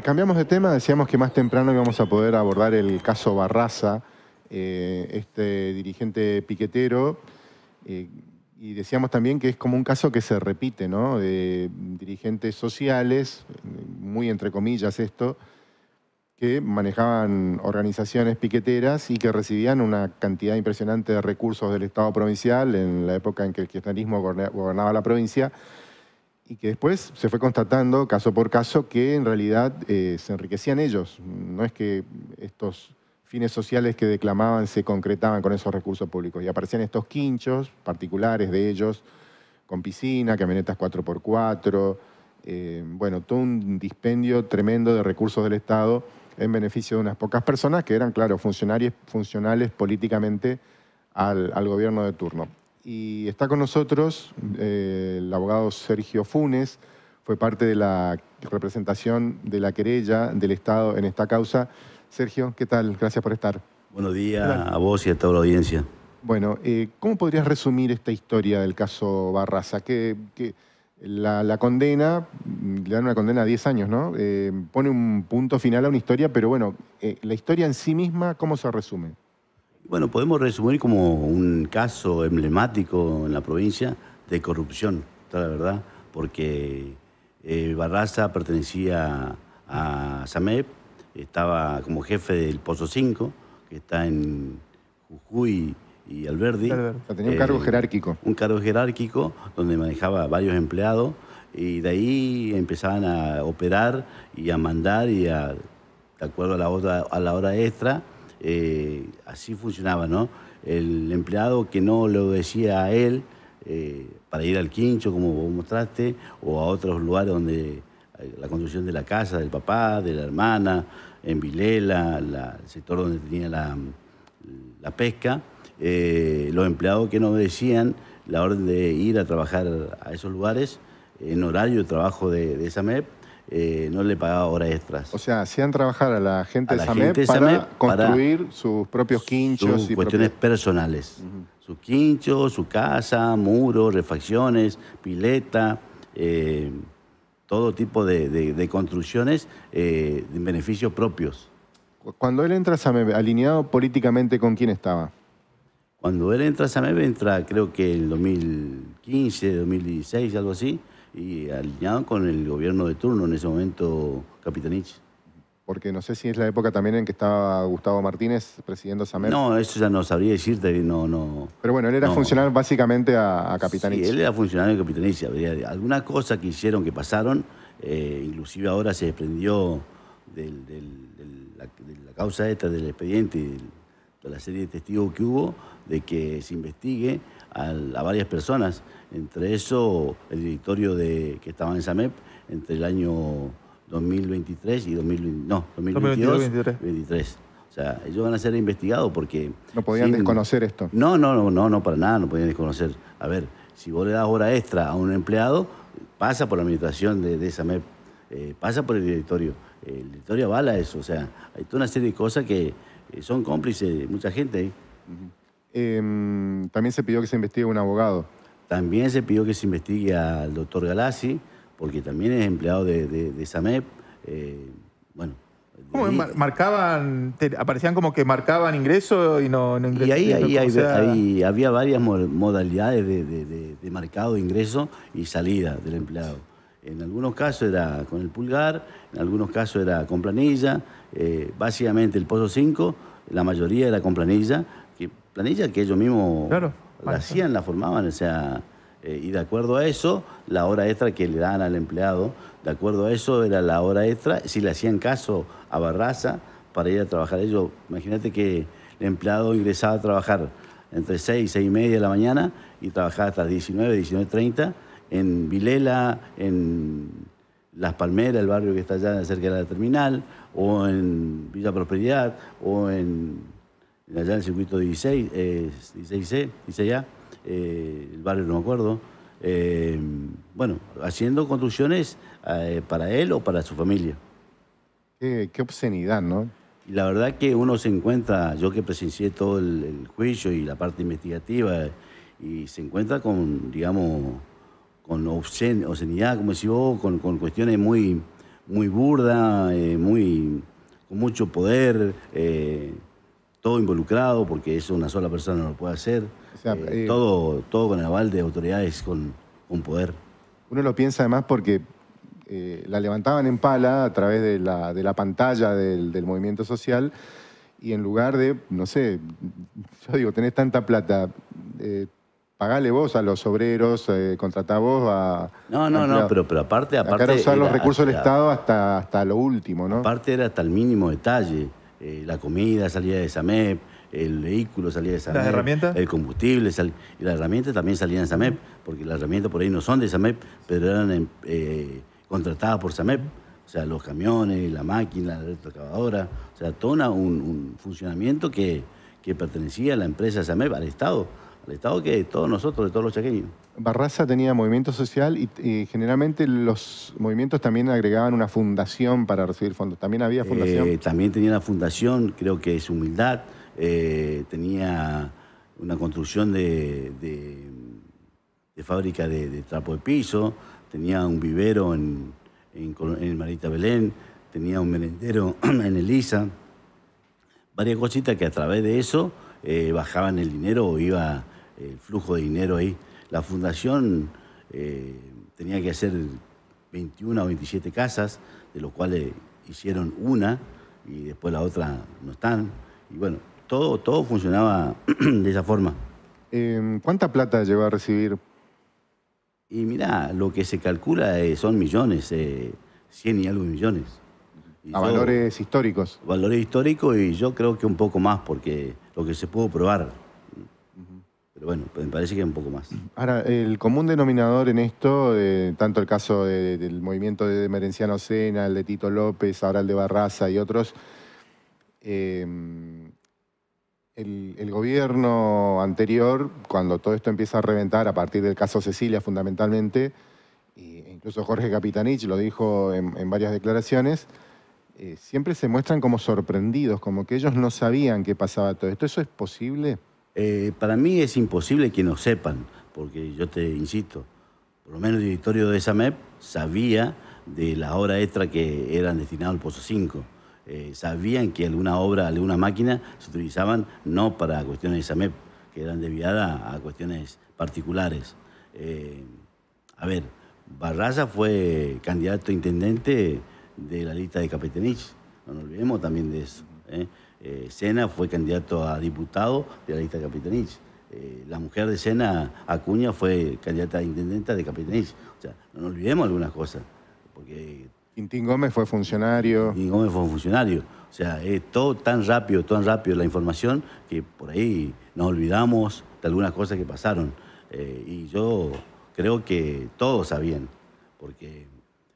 Cambiamos de tema, decíamos que más temprano íbamos a poder abordar el caso Barraza, este dirigente piquetero, y decíamos también que es como un caso que se repite, ¿no? De dirigentes sociales, muy entre comillas esto, que manejaban organizaciones piqueteras y que recibían una cantidad impresionante de recursos del Estado provincial en la época en que el kirchnerismo gobernaba la provincia, y que después se fue constatando, caso por caso, que en realidad se enriquecían ellos. No es que estos fines sociales que declamaban se concretaban con esos recursos públicos. Y aparecían estos quinchos particulares de ellos, con piscina, camionetas 4x4, bueno, todo un dispendio tremendo de recursos del Estado en beneficio de unas pocas personas que eran, claro, funcionales políticamente al gobierno de turno. Y está con nosotros el abogado Sergio Funes, fue parte de la representación de la querella del Estado en esta causa. Sergio, ¿qué tal? Gracias por estar. Buenos días a vos y a toda la audiencia. Bueno, ¿cómo podrías resumir esta historia del caso Barraza? Que la condena, le dan una condena a 10 años, ¿no? Pone un punto final a una historia, pero bueno, la historia en sí misma, ¿cómo se resume? Bueno, podemos resumir como un caso emblemático en la provincia de corrupción, toda la verdad, porque Barraza pertenecía a SAMEP, estaba como jefe del Pozo 5, que está en Jujuy y Alberdi. O sea, tenía un cargo jerárquico. Un cargo jerárquico donde manejaba varios empleados y de ahí empezaban a operar y a mandar de acuerdo a la hora extra. Así funcionaba, ¿no? El empleado que no le obedecía a él para ir al quincho, como vos mostraste, o a otros lugares donde la construcción de la casa del papá, de la hermana, en Vilela, el sector donde tenía la pesca, los empleados que no obedecían la orden de ir a trabajar a esos lugares en horario de trabajo de SAMEP, no le pagaba horas extras. O sea, hacían trabajar a la gente de SAMEP para construir sus propios quinchos. Sus cuestiones personales. Sus quinchos, su casa, muros, refacciones, pileta, todo tipo de construcciones en beneficios propios. Cuando él entra a SAMEP, ¿alineado políticamente con quién estaba? Cuando él entra a SAMEP, entra creo que en 2015, 2016, algo así, y alineado con el gobierno de turno, en ese momento, Capitanich. Porque no sé si es la época también en que estaba Gustavo Martínez presidiendo SAMEP. No, eso ya no sabría decirte, no. Pero bueno, él era funcional básicamente a Capitanich. Sí, él era funcionario de Capitanich. Habría alguna cosa que hicieron, que pasaron, inclusive ahora se desprendió de la causa esta, del expediente, de la serie de testigos que hubo, de que se investigue a varias personas, entre eso el directorio que estaba en SAMEP entre el año 2023 y 2022. O sea, ellos van a ser investigados porque... ¿No podían desconocer esto? No, para nada, no podían desconocer. A ver, si vos le das hora extra a un empleado, pasa por la administración de SAMEP, pasa por el directorio. El directorio avala eso, o sea, hay toda una serie de cosas que son cómplices de mucha gente ahí. También se pidió que se investigue un abogado. También se pidió que se investigue al doctor Galassi, porque también es empleado de SAMEP. Bueno. ¿Cómo marcaban? Aparecían como que marcaban ingreso y no ingreso. Y ahí había varias modalidades de marcado de ingreso y salida del empleado. En algunos casos era con el pulgar, en algunos casos era con planilla. Básicamente el Pozo 5, la mayoría era con planilla que ellos mismos la hacían, la formaban, o sea, y de acuerdo a eso, la hora extra que le daban al empleado, de acuerdo a eso era la hora extra, si le hacían caso a Barraza para ir a trabajar ellos. Imagínate que el empleado ingresaba a trabajar entre 6 y 6 y media de la mañana y trabajaba hasta las 19, 19:30 en Vilela, en Las Palmeras, el barrio que está allá cerca de la terminal, o en Villa Prosperidad, o allá en el circuito 16, 16C, 16A, el barrio no me acuerdo. Bueno, haciendo construcciones para él o para su familia. Qué obscenidad, ¿no? Y la verdad que uno se encuentra, yo que presencié todo el juicio y la parte investigativa, y se encuentra con, digamos, con obscenidad, como decís vos, con cuestiones muy muy burda, con mucho poder, todo involucrado, porque eso una sola persona no lo puede hacer. O sea, todo con el aval de autoridades con poder. Uno lo piensa además porque la levantaban en pala a través de la pantalla del movimiento social y en lugar de, no sé, yo digo, tenés tanta plata, pagale vos a los obreros, contratá vos a... No, pero aparte acá era usar los recursos del hasta, Estado hasta lo último, ¿no? Aparte era hasta el mínimo detalle. La comida salía de SAMEP, el vehículo salía de SAMEP. ¿Las herramientas? El combustible, y las herramientas también salían de SAMEP, porque las herramientas por ahí no son de SAMEP, pero eran contratadas por SAMEP. O sea, los camiones, la máquina, la retroexcavadora, o sea, todo un funcionamiento que pertenecía a la empresa SAMEP, al Estado que todos nosotros, de todos los chaqueños. Barraza tenía movimiento social y generalmente los movimientos también agregaban una fundación para recibir fondos. ¿También había fundación? También tenía una fundación, creo que es Humildad, tenía una construcción de fábrica de trapo de piso, tenía un vivero en Marita Belén, tenía un merendero en Elisa, varias cositas que a través de eso bajaban el dinero o iba el flujo de dinero ahí. La fundación tenía que hacer 21 o 27 casas, de los cuales hicieron una y después la otra no están. Y bueno, todo funcionaba de esa forma. ¿Cuánta plata llegó a recibir? Y mirá, lo que se calcula son millones, 100 y algo millones. Y valores históricos. Valores históricos y yo creo que un poco más, porque lo que se pudo probar. Pero bueno, me parece que un poco más. Ahora, el común denominador en esto, tanto el caso del movimiento de Merenciano Sena, el de Tito López, ahora el de Barraza y otros, el gobierno anterior, cuando todo esto empieza a reventar, a partir del caso Cecilia fundamentalmente, e incluso Jorge Capitanich lo dijo en varias declaraciones, siempre se muestran como sorprendidos, como que ellos no sabían qué pasaba todo esto. ¿Eso es posible? Para mí es imposible que no sepan, porque yo te insisto, por lo menos el directorio de SAMEP sabía de las horas extra que eran destinadas al Pozo 5. Sabían que alguna obra, alguna máquina se utilizaban no para cuestiones de SAMEP, que eran desviadas a cuestiones particulares. A ver, Barraza fue candidato a intendente de la lista de Capetenich, no nos olvidemos también de eso. Sena fue candidato a diputado de la lista de Capetenich. La mujer de Sena, Acuña, fue candidata a intendenta de Capetenich. O sea, no nos olvidemos algunas cosas, porque... Quintín Gómez fue funcionario. Quintín Gómez fue funcionario. O sea, es todo tan rápido la información que por ahí nos olvidamos de algunas cosas que pasaron. Y yo creo que todos sabían, porque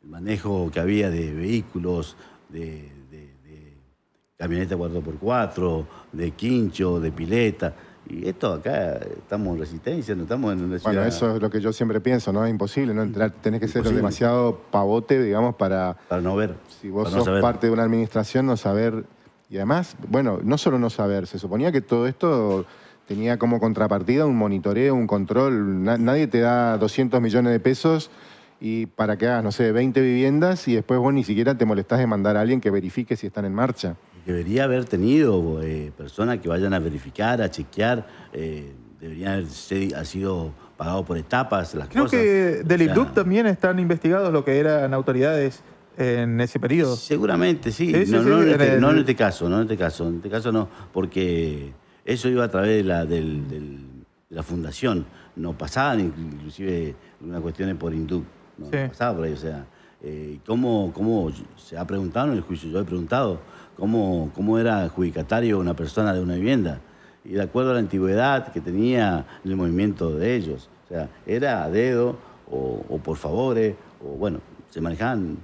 el manejo que había de vehículos, de camioneta 4x4, de quincho, de pileta. Y esto acá estamos en Resistencia, no estamos en una ciudad... Bueno, eso es lo que yo siempre pienso, ¿no? Es imposible, ¿no? Tenés que ser demasiado pavote, digamos, para no ver. Si vos sos parte de una administración, no saber... Y además, bueno, no solo no saber, se suponía que todo esto tenía como contrapartida un monitoreo, un control. Nadie te da 200 millones de pesos y para que hagas, no sé, 20 viviendas y después vos ni siquiera te molestás de mandar a alguien que verifique si están en marcha. Debería haber tenido personas que vayan a verificar, a chequear, deberían haber sido pagados por etapas las cosas. Creo que del IPDUC también están investigados lo que eran autoridades en ese periodo. Seguramente, sí. No en este caso, no, porque eso iba a través de la fundación. No pasaban inclusive algunas cuestiones por INDUC, no pasaba por ahí, o sea... ¿Cómo se ha preguntado en el juicio? Yo he preguntado cómo era adjudicatario una persona de una vivienda. Y de acuerdo a la antigüedad que tenía el movimiento de ellos. O sea, era a dedo o por favores, o bueno, se manejaban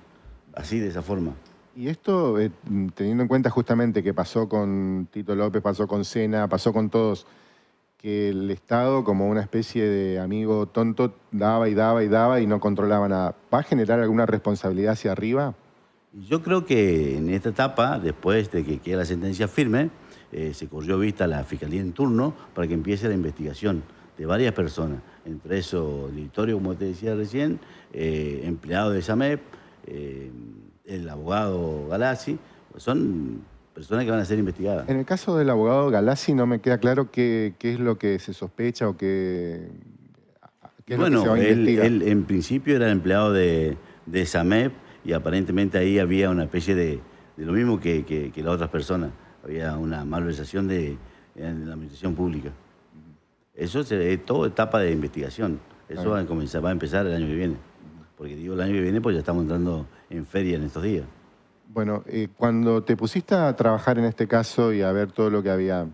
así, de esa forma. Y esto, teniendo en cuenta justamente que pasó con Tito López, pasó con Sena, pasó con todos, que el Estado, como una especie de amigo tonto, daba y daba y daba y no controlaba nada. ¿Va a generar alguna responsabilidad hacia arriba? Yo creo que en esta etapa, después de que quede la sentencia firme, se corrió vista a la Fiscalía en turno para que empiece la investigación de varias personas, entre eso el directorio, como te decía recién, empleados de SAMEP, el abogado Galassi, son personas que van a ser investigadas. En el caso del abogado Galassi no me queda claro qué es lo que se sospecha o qué es lo que se va a investigar. Él en principio era empleado de SAMEP y aparentemente ahí había una especie de lo mismo que las otras personas. Había una malversación en la administración pública. Eso es toda etapa de investigación. Eso va a empezar el año que viene. Porque digo el año que viene, pues ya estamos entrando en feria en estos días. Bueno, cuando te pusiste a trabajar en este caso y a ver todo lo que había,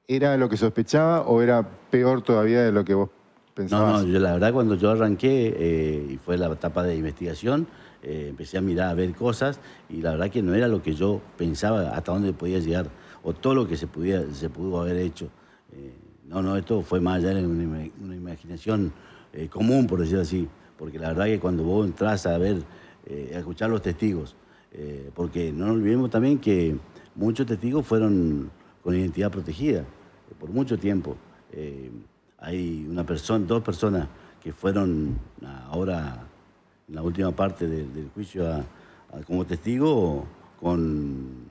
¿era lo que sospechaba o era peor todavía de lo que vos pensabas? No, yo la verdad cuando yo arranqué, y fue la etapa de investigación, empecé a mirar, a ver cosas, y la verdad que no era lo que yo pensaba hasta dónde podía llegar, o todo lo que se pudo haber hecho. Esto fue más allá de una imaginación común, por decirlo así, porque la verdad que cuando vos entras a ver, a escuchar los testigos, porque no nos olvidemos también que muchos testigos fueron con identidad protegida por mucho tiempo. Hay dos personas que fueron ahora en la última parte del juicio como testigo con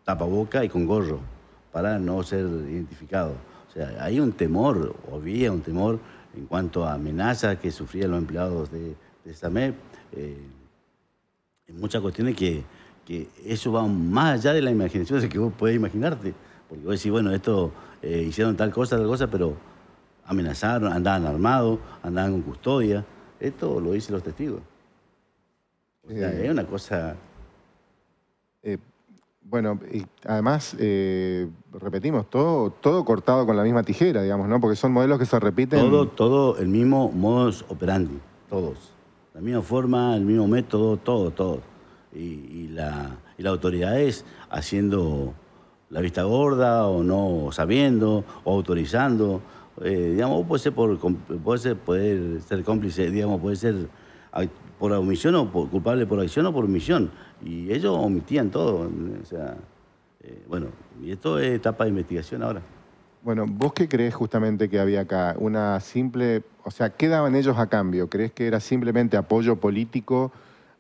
tapaboca y con gorro para no ser identificado. O sea, hay un temor, o había un temor en cuanto a amenazas que sufrían los empleados de SAMEP. En muchas cuestiones que eso va más allá de la imaginación de que vos podés imaginarte. Porque vos decís, bueno, esto hicieron tal cosa, pero amenazaron, andaban armados, andaban con custodia. Esto lo dicen los testigos. O sea, es una cosa... Bueno, y además, repetimos, todo cortado con la misma tijera, digamos, ¿no? Porque son modelos que se repiten. Todo el mismo modus operandi, todos. La misma forma, el mismo método, todo. Y las autoridades haciendo la vista gorda o no sabiendo o autorizando. Digamos, puede ser cómplice, digamos, puede ser por omisión o culpable por acción o por omisión. Y ellos omitían todo. O sea, y esto es etapa de investigación ahora. Bueno, ¿vos qué creés justamente que había acá? Una simple... O sea, ¿qué daban ellos a cambio? ¿Creés que era simplemente apoyo político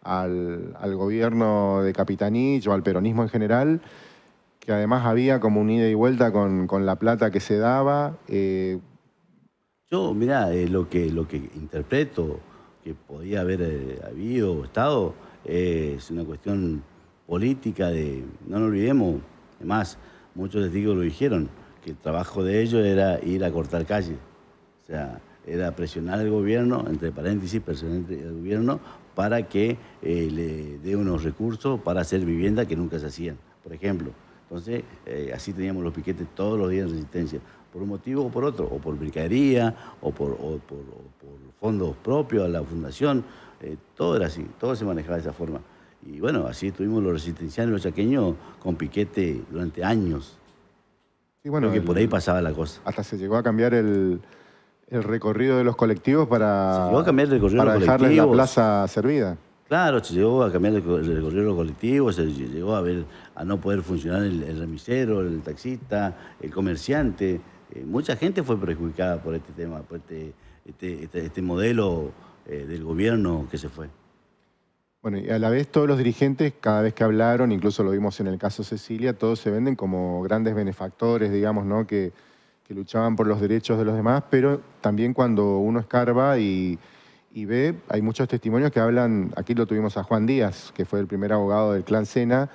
al gobierno de Capitanich o al peronismo en general? Que además había como un ida y vuelta con la plata que se daba. Yo, mirá, lo que interpreto que podía haber habido o estado es una cuestión política no nos olvidemos, además, muchos testigos lo dijeron, que el trabajo de ellos era ir a cortar calles. O sea, era presionar al gobierno, entre paréntesis, presionar al gobierno para que le dé unos recursos para hacer vivienda que nunca se hacían, por ejemplo. Entonces, así teníamos los piquetes todos los días en Resistencia, por un motivo o por otro, o por mercadería, o por fondos propios a la fundación. Todo era así, todo se manejaba de esa forma. Y bueno, así estuvimos los resistencianos y los chaqueños con piquete durante años. Sí, bueno, creo que por ahí pasaba la cosa. Hasta se llegó a cambiar el recorrido de los colectivos para dejarles la plaza servida. Claro, se llegó a cambiar el recorrido de los colectivos, se llegó a no poder funcionar el remisero, el taxista, el comerciante. Mucha gente fue perjudicada por este tema, por este modelo del gobierno que se fue. Bueno, y a la vez todos los dirigentes, cada vez que hablaron, incluso lo vimos en el caso Cecilia, todos se venden como grandes benefactores, digamos, ¿no? Que luchaban por los derechos de los demás, pero también cuando uno escarba y ve, hay muchos testimonios que hablan, aquí lo tuvimos a Juan Díaz, que fue el primer abogado del Clan Sena,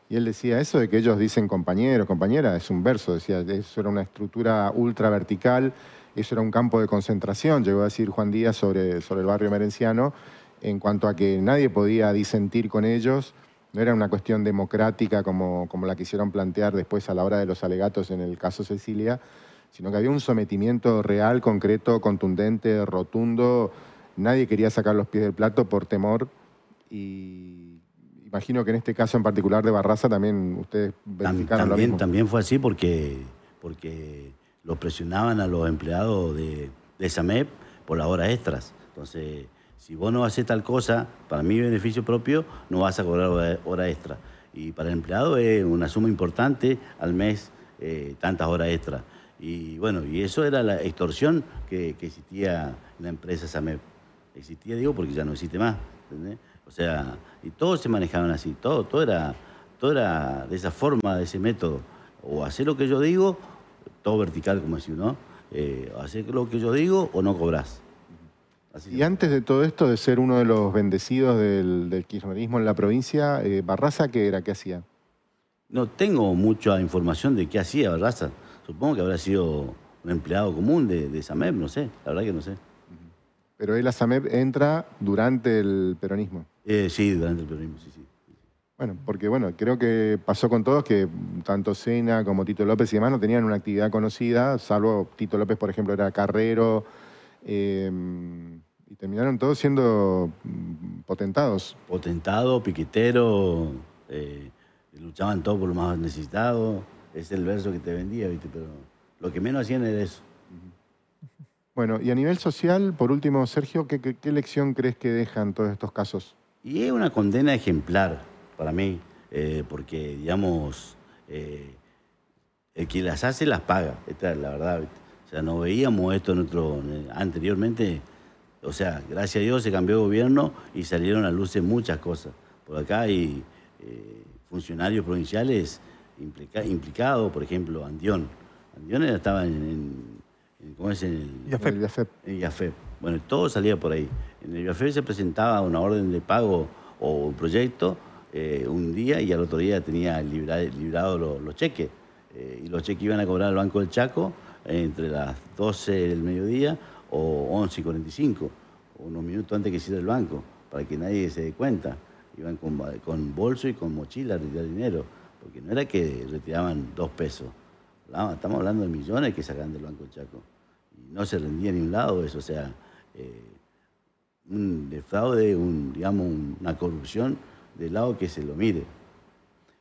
y él decía eso de que ellos dicen compañero, compañera, es un verso, decía, eso era una estructura ultra vertical, eso era un campo de concentración, llegó a decir Juan Díaz sobre el barrio merenciano, en cuanto a que nadie podía disentir con ellos, no era una cuestión democrática como la quisieron plantear después a la hora de los alegatos en el caso Cecilia, sino que había un sometimiento real, concreto, contundente, rotundo. Nadie quería sacar los pies del plato por temor y imagino que en este caso en particular de Barraza también ustedes verificaron lo mismo. También fue así porque lo presionaban a los empleados de SAMEP por las horas extras. Entonces, si vos no haces tal cosa, para mi beneficio propio, no vas a cobrar hora extra. Y para el empleado es una suma importante al mes, tantas horas extra. Y bueno, y eso era la extorsión que existía en la empresa SAMEP. Existía, digo, porque ya no existe más, ¿entendés? O sea, y todos se manejaban así, todo era de esa forma, de ese método. O hacer lo que yo digo, todo vertical, como decís, ¿no? Hacer lo que yo digo o no cobrás. Así Y antes de todo esto, de ser uno de los bendecidos del kirchnerismo en la provincia, Barraza, ¿qué era? ¿Qué hacía? no tengo mucha información de qué hacía Barraza. Supongo que habrá sido un empleado común de SAMEP, no sé, la verdad que no sé. Pero él a SAMEP entra durante el peronismo. Sí, durante el peronismo, sí, sí. Bueno, porque bueno, creo que pasó con todos que tanto Sena como Tito López y demás no tenían una actividad conocida, salvo Tito López, por ejemplo, era carrero, y terminaron todos siendo potentados. Potentado, piquetero, luchaban todos por lo más necesitado. Es el verso que te vendía, ¿viste? Pero lo que menos hacían era eso. Bueno, y a nivel social, por último, Sergio, ¿qué lección crees que dejan todos estos casos? Y es una condena ejemplar para mí, porque, digamos, el que las hace las paga, esta es la verdad, ¿viste? O sea, no veíamos esto anteriormente, o sea, gracias a Dios se cambió de gobierno y salieron a luz muchas cosas. Por acá hay funcionarios provinciales implicados, por ejemplo, Andión. Andión estaba ¿cómo es? En El IAFEP. el IAFEP. Bueno, todo salía por ahí. En el IAFEP se presentaba una orden de pago o un proyecto un día y al otro día tenía librados los cheques. Y los cheques iban a cobrar al Banco del Chaco entre las 12 del mediodía o 11:45, unos minutos antes que cierre el banco, para que nadie se dé cuenta. Iban con bolso y con mochila a retirar dinero, porque no era que retiraban 2 pesos. Estamos hablando de millones que sacan del Banco del Chaco. Y no se rendía ni un lado eso, o sea, un defraude, digamos, una corrupción del lado que se lo mire.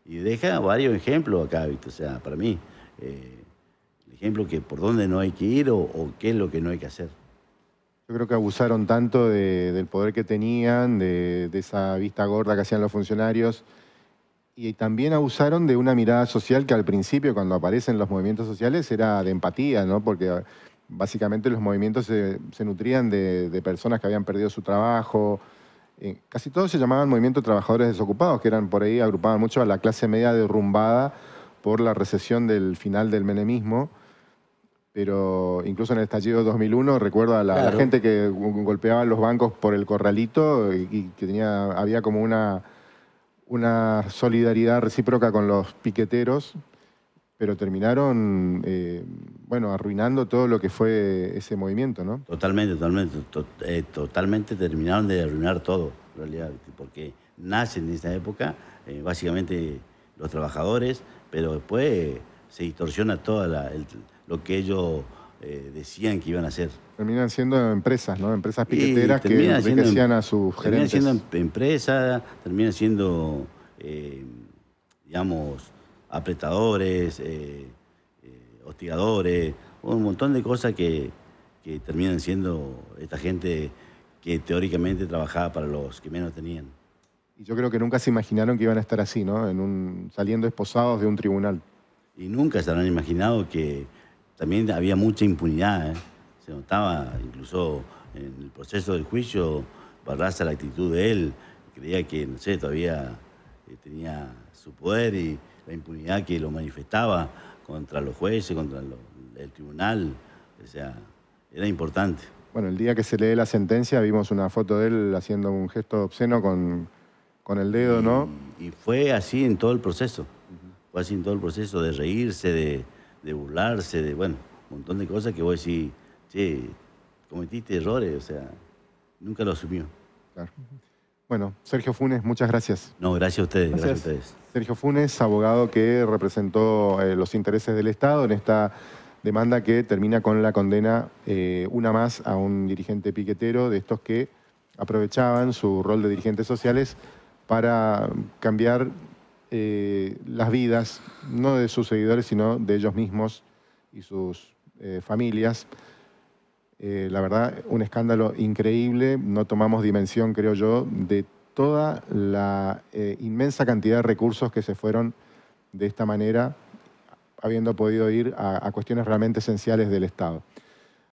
Y deja varios ejemplos acá, ¿viste? O sea, para mí, el ejemplo que por dónde no hay que ir o qué es lo que no hay que hacer. Yo creo que abusaron tanto del poder que tenían, de esa vista gorda que hacían los funcionarios, y también abusaron de una mirada social que al principio, cuando aparecen los movimientos sociales, era de empatía, ¿no? Porque básicamente los movimientos se nutrían de personas que habían perdido su trabajo. Casi todos se llamaban movimiento de trabajadores desocupados, que eran por ahí, agrupaban mucho a la clase media derrumbada por la recesión del final del menemismo. Pero incluso en el estallido 2001 recuerdo a la Claro. gente que golpeaba los bancos por el corralito y que había como una solidaridad recíproca con los piqueteros, pero terminaron, bueno, arruinando todo lo que fue ese movimiento, ¿no? Totalmente terminaron de arruinar todo, en realidad, ¿viste? Porque nacen en esa época, básicamente los trabajadores, pero después se distorsiona todo lo que ellos decían que iban a hacer. Terminan siendo empresas, ¿no? Empresas Y piqueteras que terminan siendo enriquecían a sus Terminan gerentes. siendo empresas, terminan siendo, digamos, apretadores, hostigadores, un montón de cosas que terminan siendo esta gente que teóricamente trabajaba para los que menos tenían. Y yo creo que nunca se imaginaron que iban a estar así, ¿no? Saliendo esposados de un tribunal. Y nunca se habrán imaginado que también había mucha impunidad, ¿eh? Se notaba incluso en el proceso del juicio, Barraza, la actitud de él, creía que, no sé, todavía tenía su poder y la impunidad que lo manifestaba contra los jueces, contra el tribunal, o sea, era importante. Bueno, el día que se lee la sentencia vimos una foto de él haciendo un gesto obsceno con el dedo, ¿no? Y fue así en todo el proceso. Fue así en todo el proceso de reírse, de burlarse, bueno, un montón de cosas que vos decís, che, cometiste errores, o sea, nunca lo asumió. Claro. Bueno, Sergio Funes, muchas gracias. No, gracias a ustedes, Gracias. gracias a ustedes. Sergio Funes, abogado que representó los intereses del Estado en esta demanda que termina con la condena, una más, a un dirigente piquetero de estos que aprovechaban su rol de dirigentes sociales para cambiar las vidas, no de sus seguidores, sino de ellos mismos y sus familias. La verdad, un escándalo increíble. No tomamos dimensión, creo yo, de toda la inmensa cantidad de recursos que se fueron de esta manera, habiendo podido ir a cuestiones realmente esenciales del Estado.